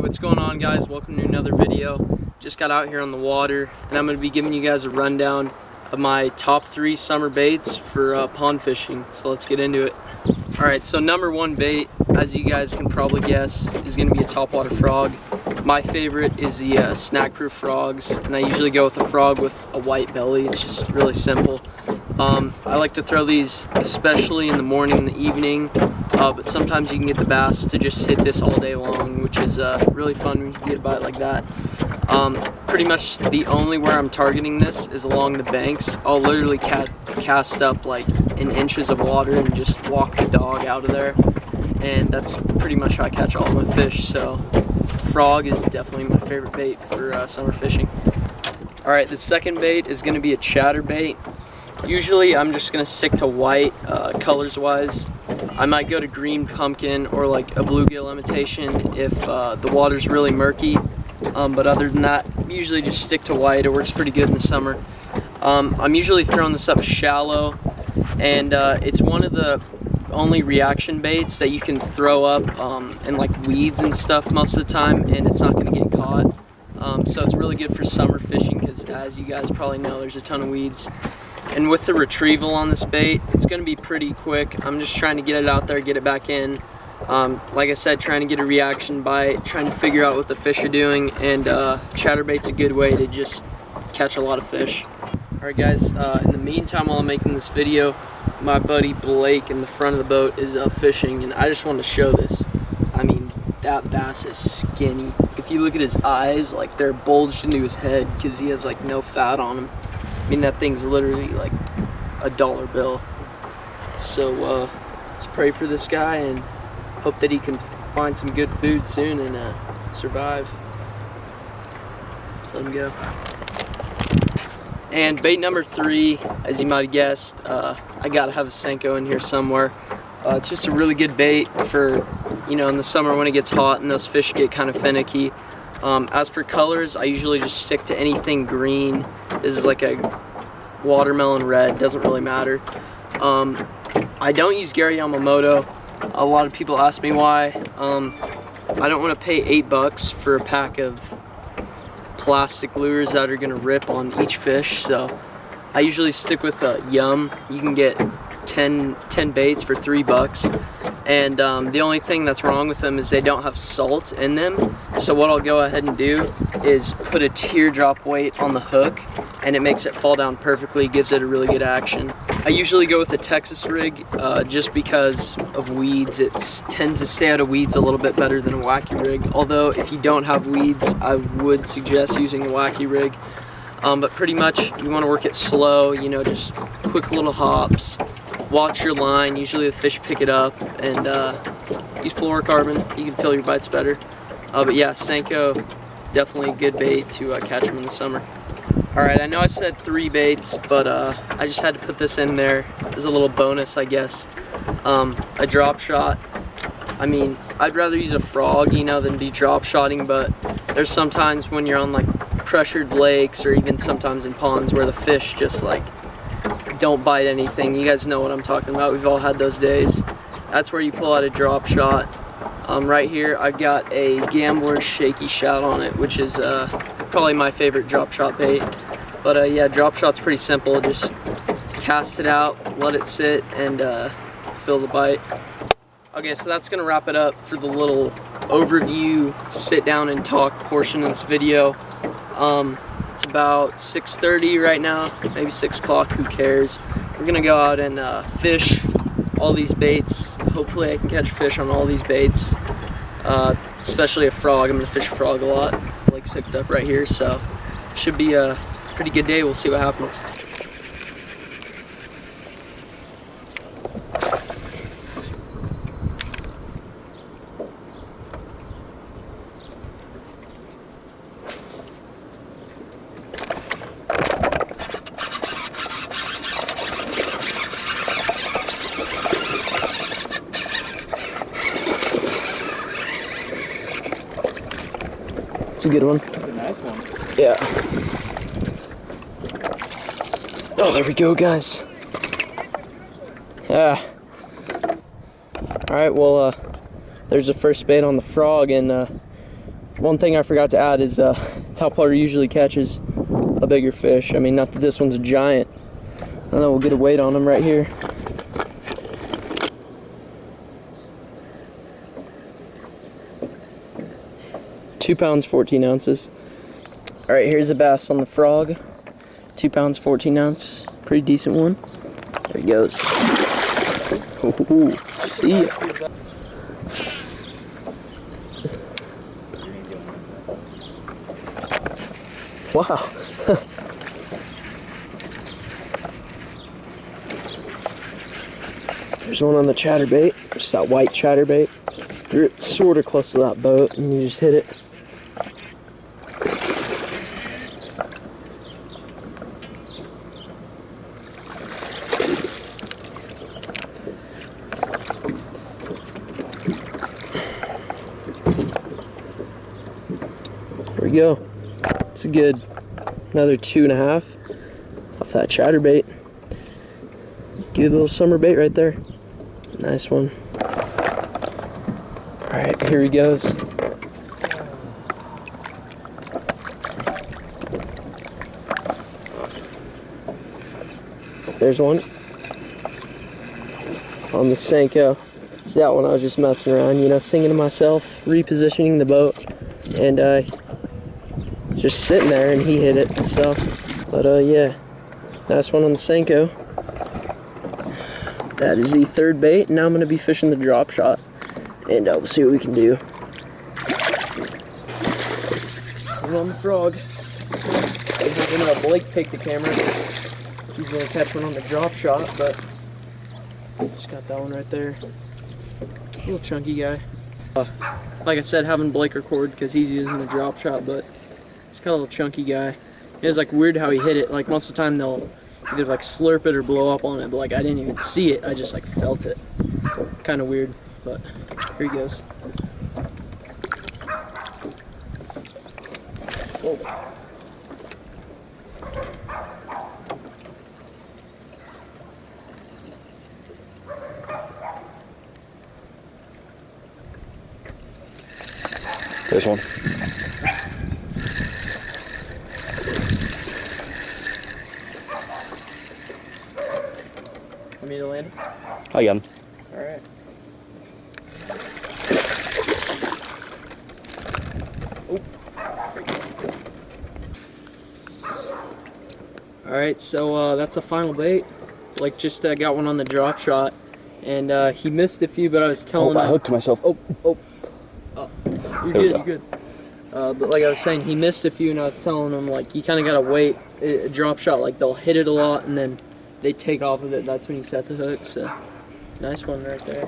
what's going on, guys? Welcome to another video. Just got out here on the water and I'm going to be giving you guys a rundown of my top 3 summer baits for pond fishing. So let's get into it. Alright, so number 1 bait, as you guys can probably guess, is going to be a topwater frog. My favorite is the Snag Proof frogs, and I usually go with a frog with a white belly. It's just really simple. I like to throw these especially in the morning and the evening, but sometimes you can get the bass to just hit this all day long, which is really fun when you get a bite like that. Pretty much the only where I'm targeting this is along the banks. I'll literally cast up like in inches of water and just walk the dog out of there, and that's pretty much how I catch all my fish. So frog is definitely my favorite bait for summer fishing. Alright, the second bait is going to be a chatterbait. Usually I'm just going to stick to white colors wise. I might go to green pumpkin or like a bluegill imitation if the water's really murky, but other than that, usually just stick to white. It works pretty good in the summer. I'm usually throwing this up shallow, and it's one of the only reaction baits that you can throw up in like weeds and stuff most of the time, and it's not going to get caught. So it's really good for summer fishing because, as you guys probably know, there's a ton of weeds. And with the retrieval on this bait, it's going to be pretty quick. I'm just trying to get it out there, get it back in. Like I said, trying to get a reaction bite, trying to figure out what the fish are doing, and chatterbait's a good way to just catch a lot of fish. Alright guys, in the meantime while I'm making this video, my buddy Blake in the front of the boat is fishing, and I just wanted to show this. I mean, that bass is skinny. If you look at his eyes, like they're bulged into his head because he has like no fat on him. I mean, that thing's literally like a $1 bill. So let's pray for this guy and hope that he can find some good food soon and survive. Let's let him go. And bait number 3, as you might have guessed, I gotta have a Senko in here somewhere. It's just a really good bait for, you know, in the summer when it gets hot and those fish get kind of finicky. As for colors, I usually just stick to anything green. This is like a watermelon red, doesn't really matter. I don't use Gary Yamamoto. A lot of people ask me why. I don't want to pay $8 for a pack of plastic lures that are gonna rip on each fish, so I usually stick with Yum. You can get 10 baits for $3, and the only thing that's wrong with them is they don't have salt in them. So what I'll go ahead and do is put a teardrop weight on the hook, and it makes it fall down perfectly, gives it a really good action. I usually go with a Texas rig just because of weeds. It tends to stay out of weeds a little bit better than a wacky rig, although if you don't have weeds, I would suggest using a wacky rig. But pretty much you want to work it slow, you know, just quick little hops. Watch your line, usually the fish pick it up, and use fluorocarbon, you can feel your bites better. But yeah, Senko, definitely a good bait to catch them in the summer. Alright, I know I said 3 baits, but I just had to put this in there as a little bonus, I guess. A drop shot. I mean, I'd rather use a frog, you know, than be drop shotting, but there's sometimes when you're on like pressured lakes or even sometimes in ponds where the fish just like don't bite anything. You guys know what I'm talking about. We've all had those days. That's where you pull out a drop shot. Right here I've got a Gambler Shaky Shad on it, which is probably my favorite drop shot bait. But yeah, drop shot's pretty simple. Just cast it out, let it sit, and fill the bite. Okay, so that's gonna wrap it up for the little overview, sit down and talk portion of this video. It's about 6:30 right now, maybe 6 o'clock, who cares. We're gonna go out and fish all these baits. Hopefully I can catch fish on all these baits, especially a frog. I'm gonna fish a frog a lot. Lake's hooked up right here, so should be a pretty good day. We'll see what happens. It's a good one. It's a nice one. Yeah. Oh, there we go, guys. Yeah. Alright, well, there's the first bait on the frog, and one thing I forgot to add is top water usually catches a bigger fish. I mean, not that this one's a giant. I don't know, we'll get a weight on him right here. Two pounds, 14 ounces. All right, here's a bass on the frog. 2 pounds, 14 ounce. Pretty decent one. There he goes. Ooh, see ya. Wow. There's one on the chatterbait. Just that white chatterbait. You're sort of close to that boat and you just hit it. There we go. It's a good another 2.5 off that chatterbait. Get a little summer bait right there. Nice one. All right, here he goes. There's one on the Senko. See that one? I was just messing around, you know, singing to myself, repositioning the boat, and just sitting there, and he hit it. So, but yeah, nice one on the Senko. That is the third bait. Now I'm gonna be fishing the drop shot, and we'll see what we can do. We're on the frog. I'm gonna let Blake take the camera. He's gonna catch one on the drop shot, but just got that one right there. Little chunky guy. Like I said, having Blake record because he's using the drop shot, but it's kind of a little chunky guy. It was like weird how he hit it. Like most of the time they'll either like slurp it or blow up on it, but like I didn't even see it. I just like felt it. Kind of weird, but here he goes. Whoa. There's one. Want me to land? I got him. Alright. Alright, so that's a final bait. Like just got one on the drop shot, and he missed a few, but I was telling him. I hooked myself. You're good, you're good. But like I was saying, he missed a few, and I was telling him, like, you kind of got to wait. A drop shot, like, they'll hit it a lot, and then they take off of it. That's when you set the hook, so nice one right there.